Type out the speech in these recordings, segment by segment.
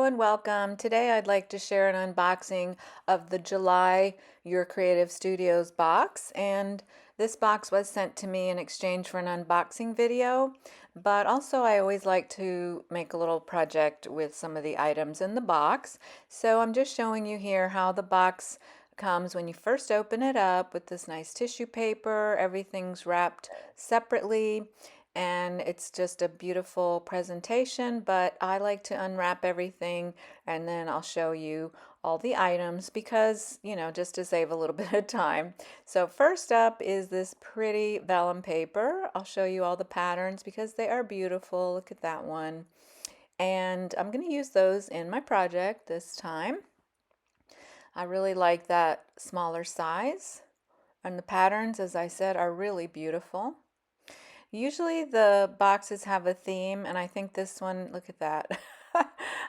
and welcome. Today I'd like to share an unboxing of the July Your Creative Studios box. And this box was sent to me in exchange for an unboxing video, but also I always like to make a little project with some of the items in the box. So I'm just showing you here how the box comes when you first open it up with this nice tissue paper. Everything's wrapped separately and it's just a beautiful presentation, but I like to unwrap everything and then I'll show you all the items because, just to save a little bit of time. So first up is this pretty vellum paper. I'll show you all the patterns because they are beautiful. Look at that one. And I'm going to use those in my project this time. I really like that smaller size. And the patterns, as I said, are really beautiful. Usually the boxes have a theme, and I think this one, look at that.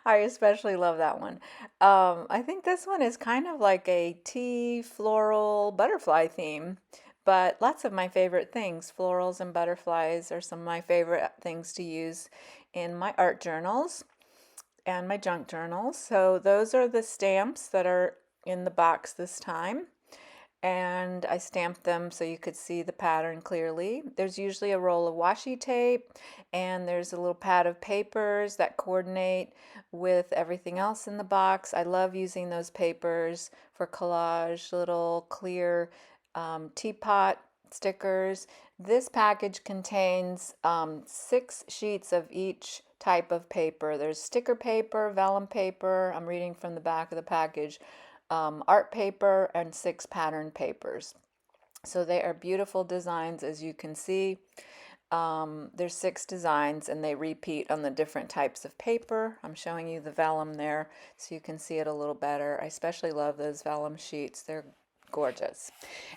I especially love that one. I think this one is kind of like a tea floral butterfly theme, but lots of my favorite things. Florals and butterflies are some of my favorite things to use in my art journals and my junk journals. So those are the stamps that are in the box this time, and I stamped them so you could see the pattern clearly. There's usually a roll of washi tape and there's a little pad of papers that coordinate with everything else in the box. I love using those papers for collage, little clear teapot stickers. This package contains 6 sheets of each type of paper. There's sticker paper, vellum paper, I'm reading from the back of the package, art paper, and 6 pattern papers. So they are beautiful designs, as you can see. There's 6 designs and they repeat on the different types of paper. I'm showing you the vellum there so you can see it a little better. I especially love those vellum sheets. They're gorgeous.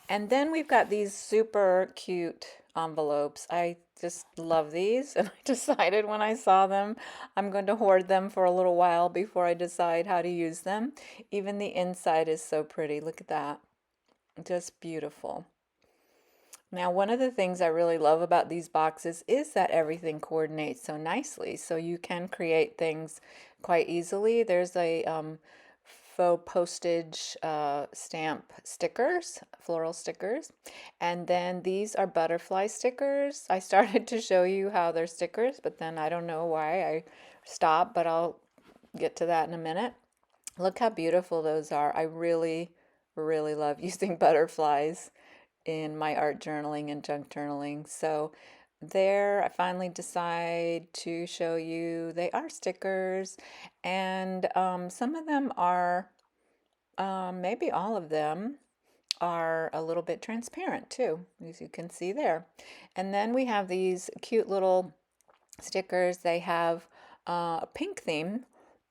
And then we've got these super cute envelopes. I just love these, and I decided when I saw them, I'm going to hoard them for a little while before I decide how to use them. Even the inside is so pretty. Look at that. Just beautiful. Now, one of the things I really love about these boxes is that everything coordinates so nicely, so you can create things quite easily. There's a faux postage stamp stickers, floral stickers, and then these are butterfly stickers. I started to show you how they're stickers, but then I don't know why I stopped, but I'll get to that in a minute. Look how beautiful those are. I really, really love using butterflies in my art journaling and junk journaling. So there I finally decide to show you they are stickers, and some of them are, maybe all of them are a little bit transparent too, as you can see there. And then we have these cute little stickers. They have a pink theme,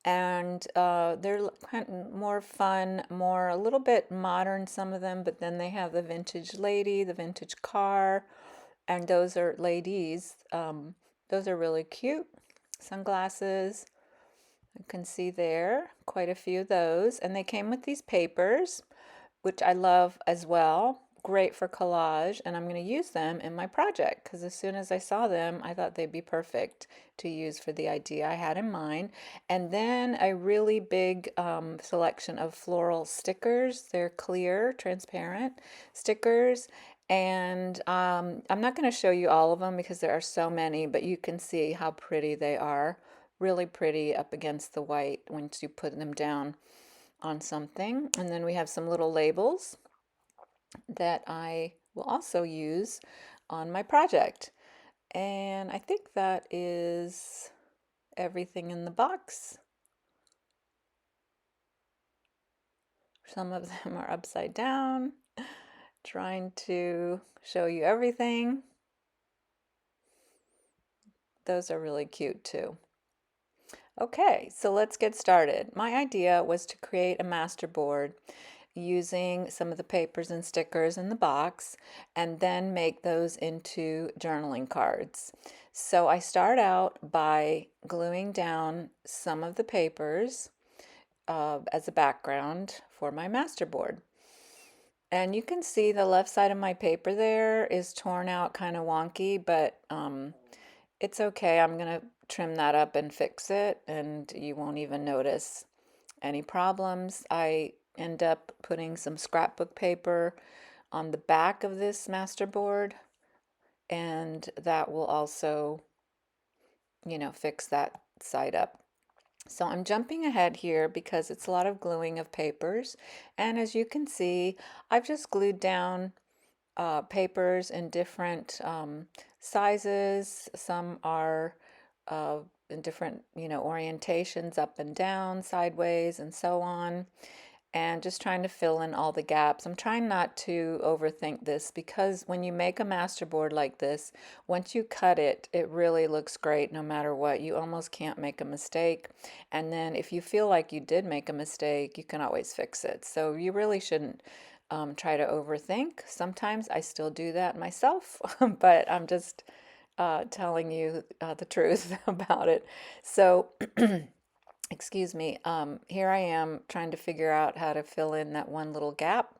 and they're kind of more fun, more a little bit modern, some of them, but then they have the vintage lady, the vintage car, and those are ladies. Those are really cute. Sunglasses, you can see there, quite a few of those. And they came with these papers, which I love as well. Great for collage, and I'm going to use them in my project because as soon as I saw them, I thought they'd be perfect to use for the idea I had in mind. And then a really big selection of floral stickers. They're clear, transparent stickers. And I'm not going to show you all of them because there are so many, but you can see how pretty they are. Really pretty up against the white once you put them down on something. And then we have some little labels that I will also use on my project. And I think that is everything in the box. Some of them are upside down, trying to show you everything. Those are really cute too. Okay, so let's get started. My idea was to create a master board using some of the papers and stickers in the box and then make those into journaling cards. So I start out by gluing down some of the papers as a background for my master board. And you can see the left side of my paper there is torn out kind of wonky, but It's okay. I'm gonna trim that up and fix it, and you won't even notice any problems. I end up putting some scrapbook paper on the back of this masterboard, and that will also, fix that side up. So I'm jumping ahead here because it's a lot of gluing of papers. And as you can see, I've just glued down papers in different sizes. Some are in different, orientations, up and down, sideways, and so on. And just trying to fill in all the gaps. I'm trying not to overthink this because when you make a masterboard like this, once you cut it, it really looks great no matter what. You almost can't make a mistake. And then if you feel like you did make a mistake, you can always fix it. So you really shouldn't try to overthink. Sometimes I still do that myself, but I'm just telling you the truth about it. So excuse me, here I am trying to figure out how to fill in that one little gap.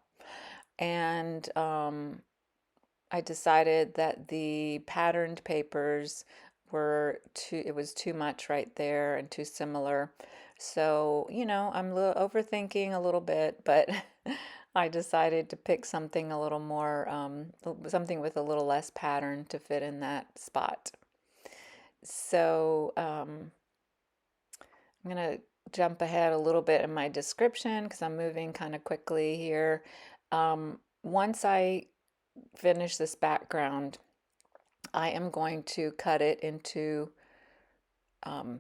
And I decided that the patterned papers were it was too much right there and too similar. So, I'm a little overthinking a little bit, but I decided to pick something a little more, something with a little less pattern to fit in that spot. So, I'm going to jump ahead a little bit in my description because I'm moving kind of quickly here. Once I finish this background, I am going to cut it into, um,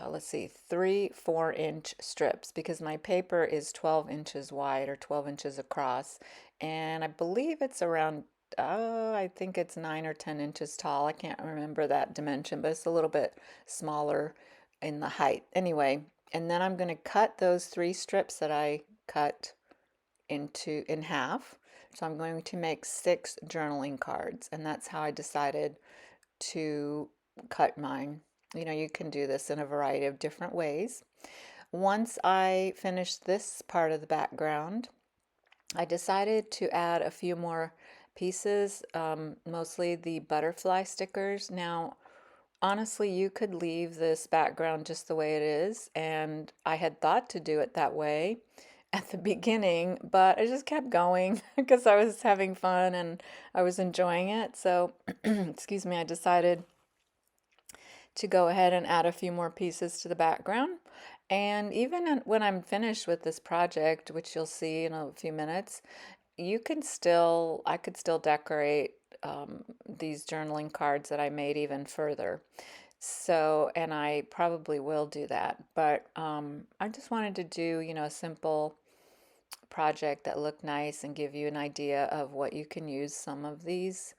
let's see, 3 4-inch strips because my paper is 12 inches wide or 12 inches across. And I believe it's around, I think it's 9 or 10 inches tall. I can't remember that dimension, but it's a little bit smaller in the height. Anyway, and then I'm going to cut those 3 strips that I cut in half. So I'm going to make 6 journaling cards, and that's how I decided to cut mine. You can do this in a variety of different ways. Once I finished this part of the background, I decided to add a few more pieces, mostly the butterfly stickers. Now, honestly, you could leave this background just the way it is, and I had thought to do it that way at the beginning, but I just kept going because I was having fun and I was enjoying it. So, excuse me, I decided to go ahead and add a few more pieces to the background. And even when I'm finished with this project, which you'll see in a few minutes, I could still decorate these journaling cards that I made even further. So, and I probably will do that, but I just wanted to do, a simple project that looked nice and give you an idea of what you can use some of these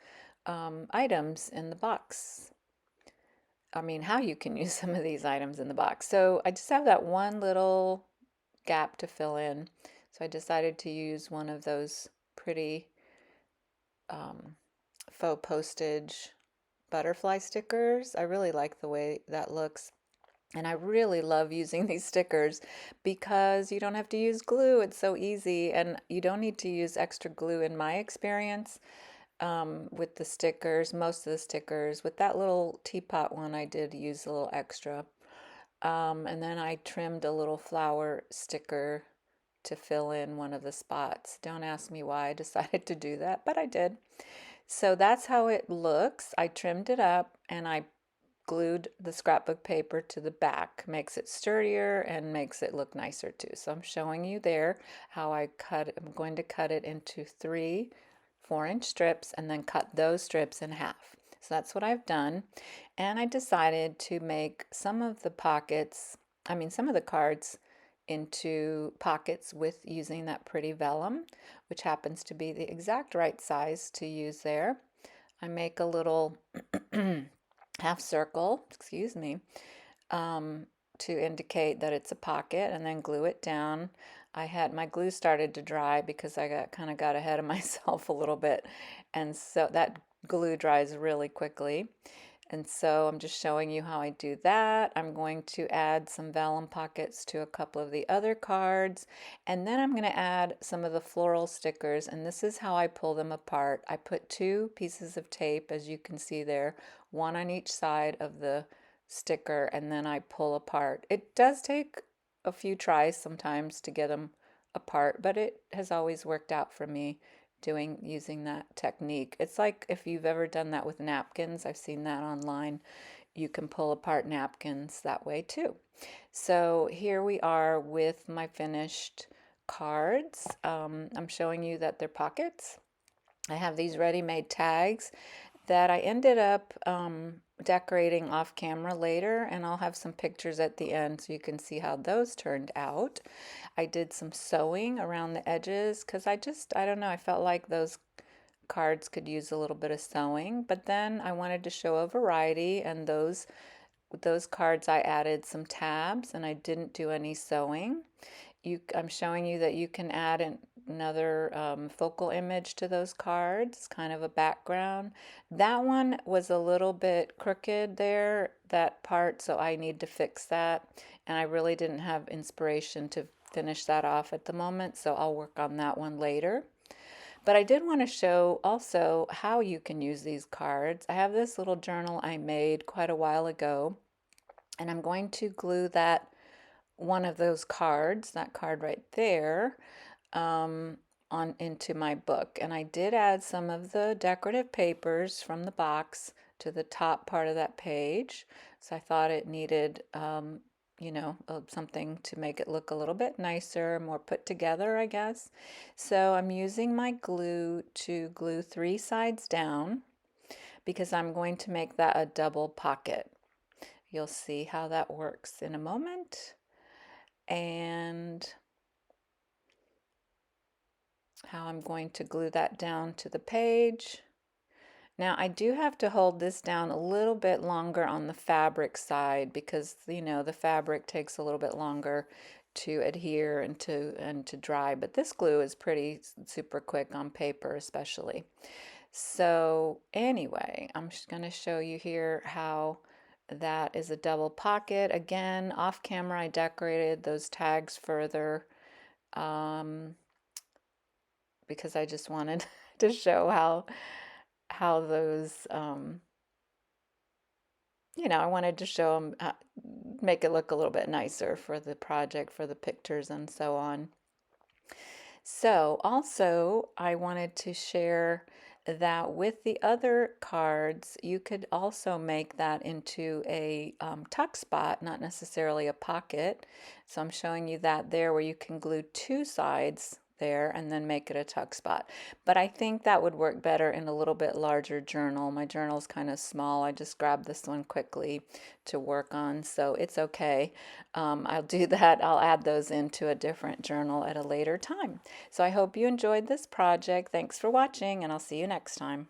items in the box. I mean, how you can use some of these items in the box. So I just have that one little gap to fill in. So I decided to use one of those pretty um, faux postage butterfly stickers. I really like the way that looks. And I really love using these stickers because you don't have to use glue. It's so easy, and you don't need to use extra glue in my experience with the stickers, most of the stickers. With that little teapot one, I did use a little extra. And then I trimmed a little flower sticker to fill in one of the spots. Don't ask me why I decided to do that, but I did. So that's how it looks. I trimmed it up and I glued the scrapbook paper to the back. Makes it sturdier and makes it look nicer too. So I'm showing you there how I cut it. I'm going to cut it into 3 4-inch strips and then cut those strips in half. So that's what I've done. And I decided to make some of the some of the cards into pockets with using that pretty vellum, which happens to be the exact right size to use there. I make a little half circle, excuse me, to indicate that it's a pocket and then glue it down. I had my glue started to dry because I got ahead of myself a little bit, and so that glue dries really quickly. And so I'm just showing you how I do that. I'm going to add some vellum pockets to a couple of the other cards. And then I'm going to add some of the floral stickers. And this is how I pull them apart. I put 2 pieces of tape, as you can see there, one on each side of the sticker, and then I pull apart. It does take a few tries sometimes to get them apart, but it has always worked out for me using that technique. It's like if you've ever done that with napkins, I've seen that online. You can pull apart napkins that way too. So here we are with my finished cards. I'm showing you that they're pockets. I have these ready-made tags that I ended up decorating off camera later, and I'll have some pictures at the end so you can see how those turned out. I did some sewing around the edges because I don't know, I felt like those cards could use a little bit of sewing, but then I wanted to show a variety, and those cards I added some tabs and I didn't do any sewing. I'm showing you that you can add another focal image to those cards, kind of a background. That one was a little bit crooked there, that part, so I need to fix that. And I really didn't have inspiration to finish that off at the moment, so I'll work on that one later. But I did want to show also how you can use these cards. I have this little journal I made quite a while ago, and I'm going to glue that one of those cards, that card right there, on into my book. And I did add some of the decorative papers from the box to the top part of that page. So I thought it needed, something to make it look a little bit nicer, more put together, I guess. So I'm using my glue to glue 3 sides down because I'm going to make that a double pocket. You'll see how that works in a moment. And how I'm going to glue that down to the page. Now I do have to hold this down a little bit longer on the fabric side because the fabric takes a little bit longer to adhere and to dry, but this glue is pretty super quick on paper especially. So anyway, I'm just going to show you here how that is a double pocket. Again, off camera I decorated those tags further because I just wanted to show how those I wanted to show them, make it look a little bit nicer for the project, for the pictures and so on. So also I wanted to share that with the other cards, you could also make that into a tuck spot, not necessarily a pocket. So I'm showing you that there where you can glue 2 sides there and then make it a tuck spot. But I think that would work better in a little bit larger journal. My journal's kind of small. I just grabbed this one quickly to work on, so it's okay. I'll do that. I'll add those into a different journal at a later time. So I hope you enjoyed this project. Thanks for watching, and I'll see you next time.